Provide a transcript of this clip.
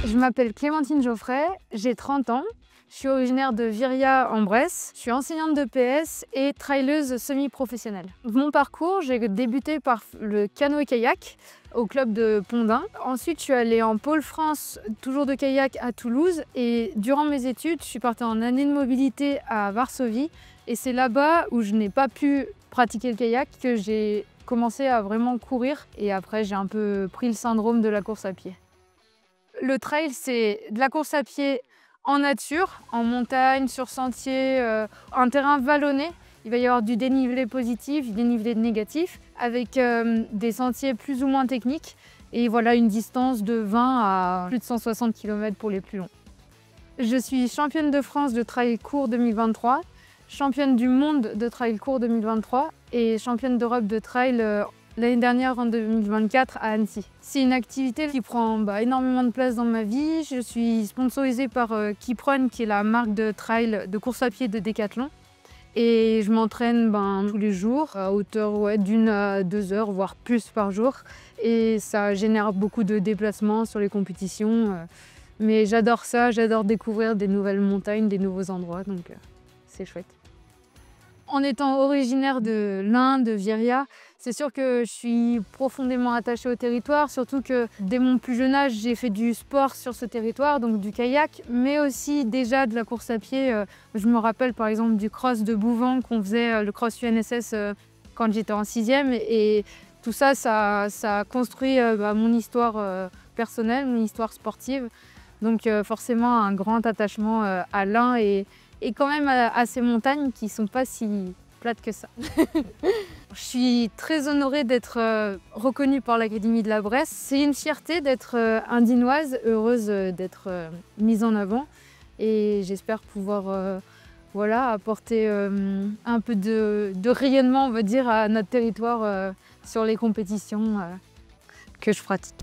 Je m'appelle Clémentine Geoffrey, j'ai 30 ans. Je suis originaire de Viria en Bresse. Je suis enseignante de PS et traileuse semi-professionnelle. Mon parcours, j'ai débuté par le canoë-kayak au club de Pondin. Ensuite, je suis allée en pôle France, toujours de kayak à Toulouse. Et durant mes études, je suis partie en année de mobilité à Varsovie. Et c'est là-bas où je n'ai pas pu pratiquer le kayak que j'ai commencé à vraiment courir. Et après, j'ai un peu pris le syndrome de la course à pied. Le trail, c'est de la course à pied en nature, en montagne, sur sentier, un terrain vallonné. Il va y avoir du dénivelé positif, du dénivelé négatif, avec des sentiers plus ou moins techniques. Et voilà, une distance de 20 à plus de 160 km pour les plus longs. Je suis championne de France de trail court 2023, championne du monde de trail court 2023 et championne d'Europe de trail l'année dernière, en 2024, à Annecy. C'est une activité qui prend énormément de place dans ma vie. Je suis sponsorisée par Keeprun, qui est la marque de trail de course à pied de Decathlon. Et je m'entraîne tous les jours, à hauteur d'1 à 2 heures, voire plus par jour. Et ça génère beaucoup de déplacements sur les compétitions. Mais j'adore ça, j'adore découvrir des nouvelles montagnes, des nouveaux endroits, donc c'est chouette. En étant originaire de l'Inde, de Viria, c'est sûr que je suis profondément attachée au territoire, surtout que dès mon plus jeune âge, j'ai fait du sport sur ce territoire, donc du kayak, mais aussi déjà de la course à pied. Je me rappelle par exemple du cross de Bouvans qu'on faisait, le cross UNSS, quand j'étais en 6e. Et tout ça, ça a construit mon histoire personnelle, mon histoire sportive. Donc forcément un grand attachement à l'un et quand même à ces montagnes qui ne sont pas si plates que ça. Je suis très honorée d'être reconnue par l'Académie de la Bresse. C'est une fierté d'être indinoise, heureuse d'être mise en avant. Et j'espère pouvoir apporter un peu de rayonnement, on va dire, à notre territoire sur les compétitions que je pratique.